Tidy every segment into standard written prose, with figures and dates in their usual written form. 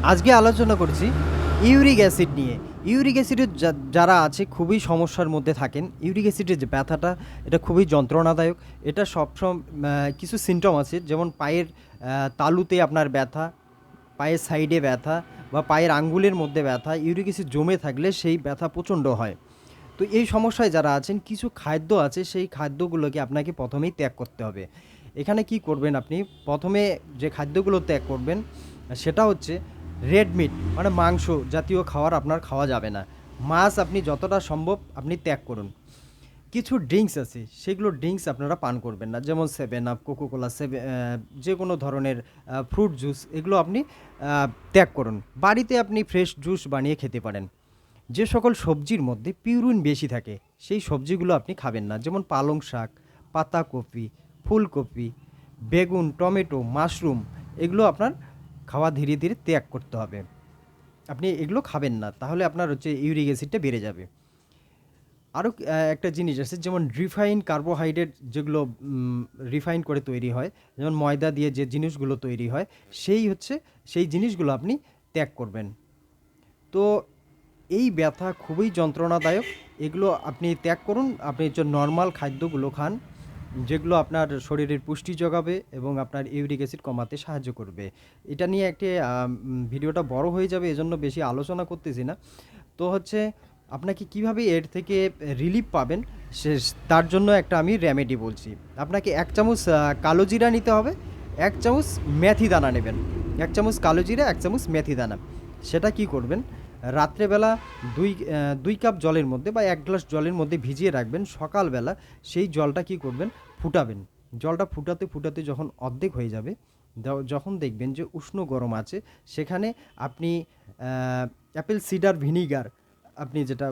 আজকে আলোচনা করছি ইউরিক অ্যাসিড নিয়ে। ইউরিক অ্যাসিডের যারা আছে খুবই সমস্যার মধ্যে থাকেন। ইউরিক অ্যাসিডের যে ব্যথাটা এটা খুবই যন্ত্রণাদায়ক। এটা কিছু সিমটম আছে, যেমন পায়ের তালুতে আপনার ব্যথা, পায়ের সাইডে ব্যথা বা পায়ের আঙ্গুলের মধ্যে ব্যথা। ইউরিক অ্যাসিড জমে থাকলে সেই ব্যথা প্রচণ্ড হয়। তো এই সমস্যায় যারা আছেন, কিছু খাদ্য আছে, সেই খাদ্যগুলোকে আপনাকে প্রথমেই ত্যাগ করতে হবে। এখানে কি করবেন, আপনি প্রথমে যে খাদ্যগুলো ত্যাগ করবেন সেটা হচ্ছে রেড মিট, মানে মাংস জাতীয় খাবার আপনার খাওয়া যাবে না। মাছ আপনি যতটা সম্ভব আপনি ত্যাগ করুন। কিছু ড্রিঙ্কস আছে, সেগুলো ড্রিঙ্কস আপনারা পান করবেন না, যেমন 7 আপ, কোকোকোলা, যে কোনো ধরনের ফ্রুট জুস, এগুলো আপনি ত্যাগ করুন। বাড়িতে আপনি ফ্রেশ জুস বানিয়ে খেতে পারেন। যে সকল সবজির মধ্যে পিউরিন বেশি থাকে সেই সবজিগুলো আপনি খাবেন না, যেমন পালং শাক, পাতাকপি, ফুলকপি, বেগুন, টমেটো, মাশরুম, এগুলো আপনার খাওয়া ধীরে ধীরে ত্যাগ করতে হবে। আপনি এগুলো খাবেন না, তাহলে আপনার হচ্ছে ইউরিক অ্যাসিডটা বেড়ে যাবে। আরও একটা জিনিস আছে, যেমন রিফাইন কার্বোহাইড্রেট, যেগুলো রিফাইন করে তৈরি হয়, যেমন ময়দা দিয়ে যে জিনিসগুলো তৈরি হয়, সেই জিনিসগুলো আপনি ত্যাগ করবেন। তো এই ব্যথা খুবই যন্ত্রণাদায়ক, এগুলো আপনি ত্যাগ করুন। আপনি যে নর্মাল খাদ্যগুলো খান, যেগুলো আপনার শরীরের পুষ্টি যোগাবে এবং আপনার ইউরিক অ্যাসিড কমাতে সাহায্য করবে। এটা নিয়ে একটি ভিডিওটা বড় হয়ে যাবে, এজন্য বেশি আলোচনা করতেছি না। তো হচ্ছে আপনাকে কিভাবে এর থেকে রিলিফ পাবেন, সে তার জন্য একটা আমি রেমেডি বলছি। আপনাকে 1 চামচ কালো জিরা নিতে হবে, 1 চামচ মেথি দানা নেবেন। 1 চামচ কালো জিরা, 1 চামচ মেথি দানা। সেটা কি করবেন, রাত্রেবেলা দুই কাপ জলের মধ্যে বা 1 গ্লাস জলের মধ্যে ভিজিয়ে রাখবেন। সকালবেলা সেই জলটা কি করবেন, ফুটাবেন। জলটা ফুটাতে ফুটাতে যখন অর্ধেক হয়ে যাবে, যখন দেখবেন যে উষ্ণ গরম আছে, সেখানে আপনি অ্যাপেল সিডার ভিনিগার, আপনি যেটা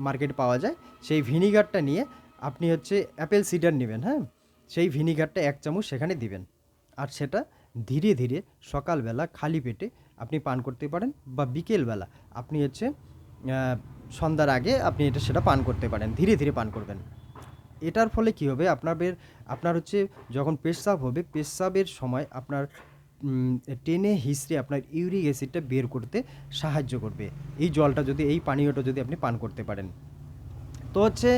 মার্কেটে পাওয়া যায়, সেই ভিনিগারটা নিয়ে আপনি হচ্ছে অ্যাপেল সিডার নেবেন, হ্যাঁ, সেই ভিনিগারটা 1 চামচ সেখানে দিবেন। আর সেটা ধীরে ধীরে সকালবেলা খালি পেটে আপনি পান করতে পারেন, বা বিকেলবেলা আপনি হচ্ছে সন্ধ্যার আগে আপনি সেটা পান করতে পারেন, ধীরে ধীরে পান করবেন। এটার ফলে কী হবে, আপনার হচ্ছে যখন পেচ্ছাব হবে, পেচ্ছাবের সময় আপনার টেনে হিঁচড়ে আপনার ইউরিক অ্যাসিডটা বের করতে সাহায্য করবে, এই পানীয়টা যদি আপনি পান করতে পারেন। তো হচ্ছে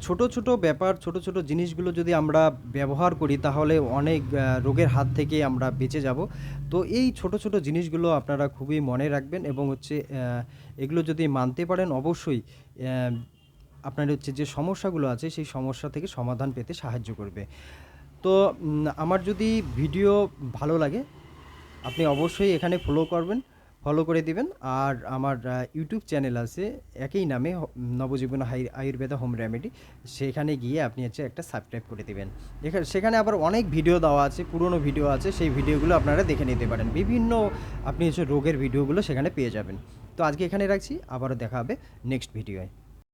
ছোট ছোট ব্যাপার, ছোট ছোট জিনিসগুলো যদি আমরা ব্যবহার করি, তাহলে অনেক রোগের হাত থেকে আমরা বেঁচে যাব। তো এই ছোট ছোট জিনিসগুলো আপনারা খুবই মনে রাখবেন, এবং হচ্ছে এগুলো যদি মানতে পারেন, অবশ্যই আপনার হচ্ছে যে সমস্যাগুলো আছে সেই সমস্যা থেকে সমাধান পেতে সাহায্য করবে। তো আমার যদি ভিডিও ভালো লাগে, আপনি অবশ্যই এখানে ফলো করে দিবেন। আর আমার ইউটিউব চ্যানেল আছে একই নামে, নবজীবন আয়ুর্বেদা হোম রেমেডি। সেখানে গিয়ে আপনি হচ্ছে একটা সাবস্ক্রাইব করে দিবেন। সেখানে আবার অনেক ভিডিও দেওয়া আছে, পুরনো ভিডিও আছে, সেই ভিডিওগুলো আপনারা দেখে নিতে পারেন। বিভিন্ন আপনি হচ্ছে রোগের ভিডিওগুলো সেখানে পেয়ে যাবেন। তো আজকে এখানে রাখছি, আবারও দেখা হবে নেক্সট ভিডিওয়।